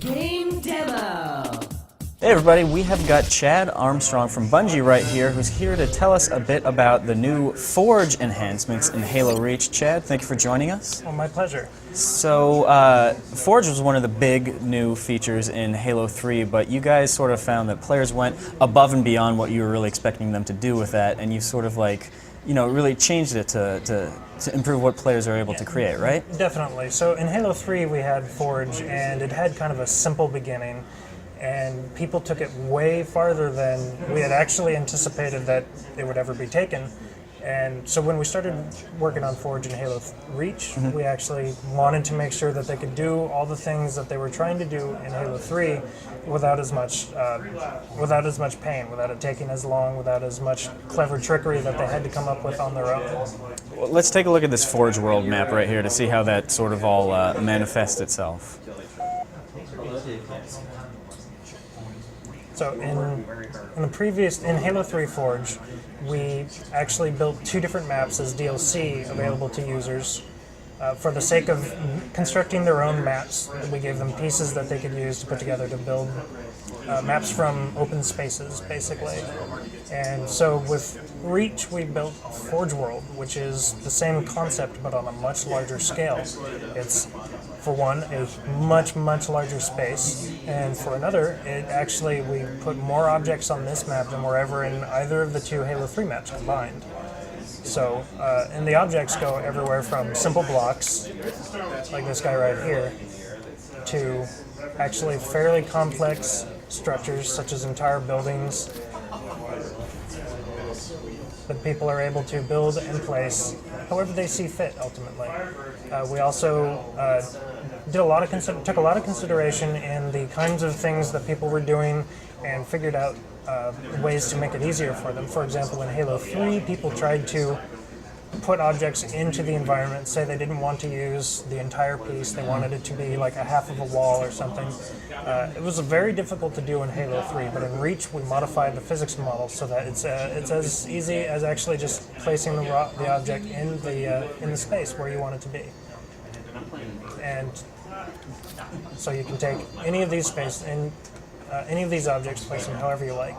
Game Demo! Hey everybody, we have got Chad Armstrong from Bungie right here, who's here to tell us a bit about the new Forge enhancements in Halo Reach. Chad, thank you for joining us. Oh, my pleasure. So, Forge was one of the big new features in Halo 3, but you guys sort of found that players went above and beyond what you were really expecting them to do with that, and you sort of really changed it to improve what players are able to create, right? Definitely. So in Halo 3 we had Forge, and it had kind of a simple beginning, and people took it way farther than we had actually anticipated that it would ever be taken. And so when we started working on Forge in Halo Reach, we actually wanted to make sure that they could do all the things that they were trying to do in Halo 3 without as much pain, without it taking as long, without as much clever trickery that they had to come up with on their own. Well, let's take a look at this Forge world map right here to see how that sort of all manifests itself. So in Halo 3 Forge, we actually built 2 different maps as DLC available to users. For the sake of constructing their own maps, we gave them pieces that they could use to put together to build maps from open spaces, basically. And so with Reach, we built Forge World, which is the same concept but on a much larger scale. It's, for one, a much, much larger space, and for another, we put more objects on this map than were ever in either of the 2 Halo 3 maps combined. So, and the objects go everywhere from simple blocks, like this guy right here, to actually fairly complex structures, such as entire buildings, that people are able to build and place however they see fit, ultimately. We also took a lot of consideration in the kinds of things that people were doing and figured out ways to make it easier for them. For example, in Halo 3, people tried to put objects into the environment, say they didn't want to use the entire piece, they wanted it to be like a half of a wall or something. It was very difficult to do in Halo 3, but in Reach we modified the physics model so that it's as easy as actually just placing the object in the space where you want it to be. And so you can take any of these any of these objects, place them however you like.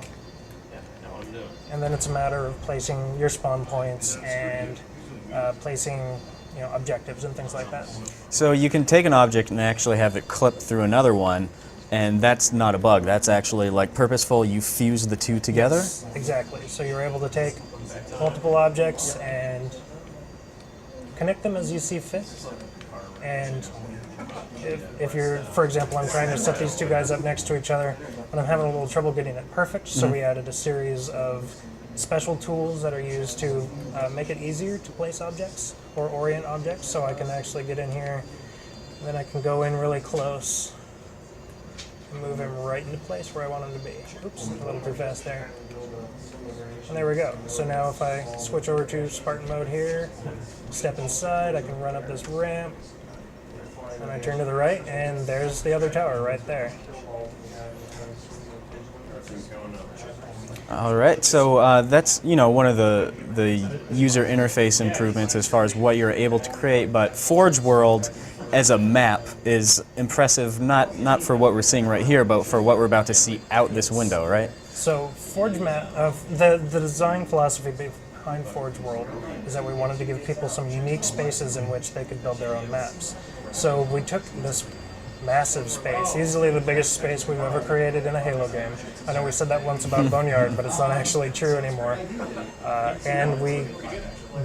And then it's a matter of placing your spawn points and placing objectives and things like that. So you can take an object and actually have it clip through another one, and that's not a bug. That's actually like purposeful. You fuse the 2 together? Yes, exactly. So you're able to take multiple objects and connect them as you see fit. And if you're, for example, I'm trying to set these 2 guys up next to each other, but I'm having a little trouble getting it perfect, so we added a series of special tools that are used to make it easier to place objects or orient objects. So I can actually get in here, and then I can go in really close and move him right into place where I want him to be. Oops, a little too fast there. And there we go. So now if I switch over to Spartan mode here, step inside, I can run up this ramp, and I turn to the right, and there's the other tower right there. All right, so that's one of the user interface improvements as far as what you're able to create. But Forge World as a map is impressive, not for what we're seeing right here, but for what we're about to see out this window, right? So Forge map, the design philosophy behind Forge World is that we wanted to give people some unique spaces in which they could build their own maps. So we took this massive space, easily the biggest space we've ever created in a Halo game. I know we said that once about Boneyard, but it's not actually true anymore. And we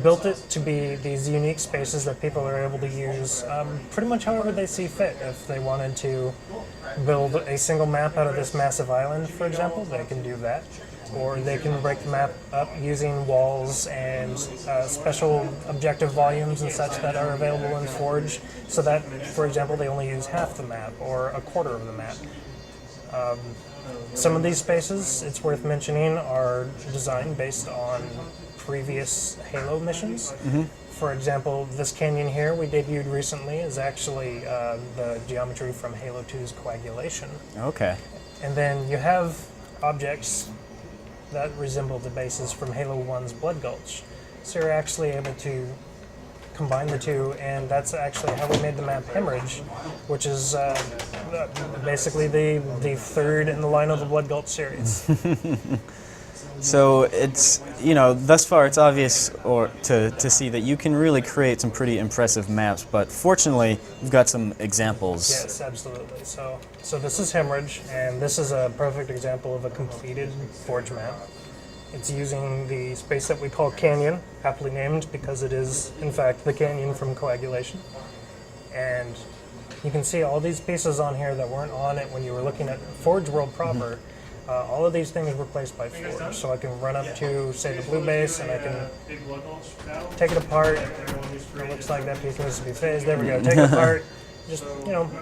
built it to be these unique spaces that people are able to use pretty much however they see fit. If they wanted to build a single map out of this massive island, for example, they can do that. Or they can break the map up using walls and special objective volumes and such that are available in Forge, so that, for example, they only use half the map or a quarter of the map. Some of these spaces, it's worth mentioning, are designed based on previous Halo missions. For example, this canyon here we debuted recently is actually the geometry from Halo 2's Coagulation. Okay. And then you have objects that resemble the bases from Halo 1's Blood Gulch. So you're actually able to combine the two, and that's actually how we made the map Hemorrhage, which is basically the third in the line of the Blood Gulch series. So it's, thus far it's obvious to see that you can really create some pretty impressive maps, but fortunately you've got some examples. Yes, absolutely. So this is Hemorrhage, and this is a perfect example of a completed Forge map. It's using the space that we call Canyon, aptly named because it is, in fact, the canyon from coagulation. And you can see all these pieces on here that weren't on it when you were looking at Forge World proper. All of these things were placed by Forge. So I can run up to, say, the blue base, and I can take it apart. It looks like that piece needs to be phased. There we go. Take it apart, just,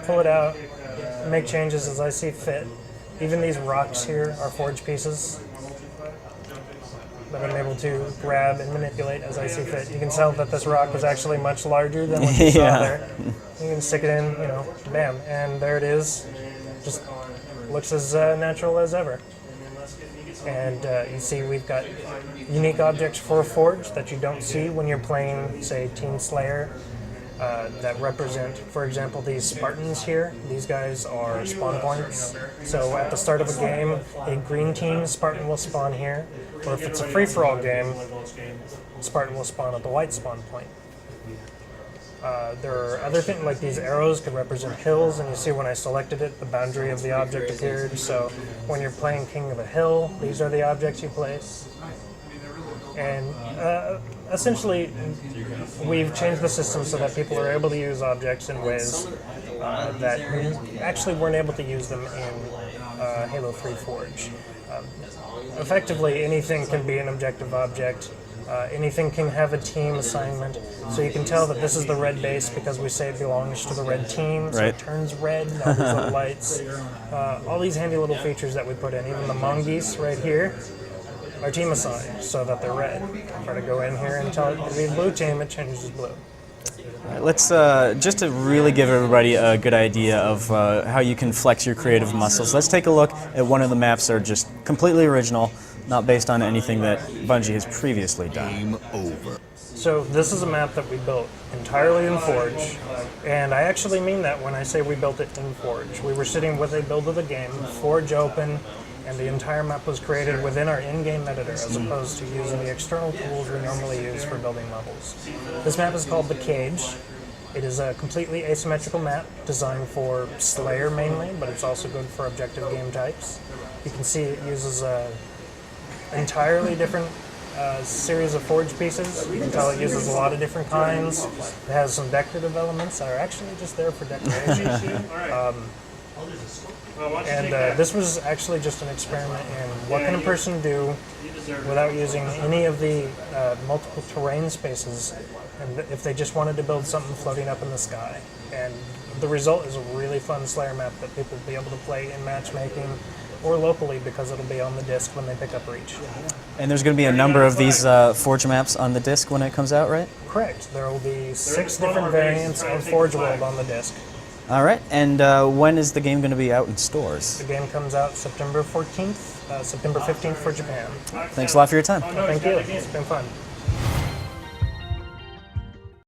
pull it out, make changes as I see fit. Even these rocks here are Forge pieces that I'm able to grab and manipulate as I see fit. You can tell that this rock was actually much larger than what you saw there. You can stick it in, bam, and there it is. Just looks as natural as ever. And you see we've got unique objects for Forge that you don't see when you're playing, say, Team Slayer, that represent, for example, these Spartans here. These guys are spawn points. So at the start of a game, a green team Spartan will spawn here, or if it's a free-for-all game, Spartan will spawn at the white spawn point. There are other things, like these arrows could represent hills, and you see when I selected it, the boundary of the object appeared. So when you're playing King of a Hill, these are the objects you place. And essentially, we've changed the system so that people are able to use objects in ways that actually weren't able to use them in Halo 3 Forge. Effectively, anything can be an objective object. Anything can have a team assignment. So you can tell that this is the red base because we say it belongs to the red team, so it turns red, and all these little lights. All these handy little features that we put in, even the mongoose right here, are team assigned so that they're red. Try to go in here and tell it to be blue team, it changes blue. All right, let's, just to really give everybody a good idea of how you can flex your creative muscles, let's take a look at one of the maps that are just completely original, not based on anything that Bungie has previously done. Game over. So this is a map that we built entirely in Forge, and I actually mean that when I say we built it in Forge. We were sitting with a build of the game, Forge open, and the entire map was created within our in-game editor as opposed to using the external tools we normally use for building levels. This map is called The Cage. It is a completely asymmetrical map designed for Slayer mainly, but it's also good for objective game types. You can see it uses a entirely different series of Forge pieces. You can tell it uses a lot of different kinds. It has some decorative elements that are actually just there for decoration. This was actually just an experiment in what can a person do without using any of the multiple terrain spaces, and if they just wanted to build something floating up in the sky. And the result is a really fun Slayer map that people will be able to play in matchmaking or locally because it'll be on the disc when they pick up Reach. And there's going to be a number of these Forge maps on the disc when it comes out, right? Correct. There will be 6 different variants of Forge World on the disc. All right, and when is the game going to be out in stores? The game comes out September 14th, September 15th for Japan. Thanks a lot for your time. Thank you. It's been fun.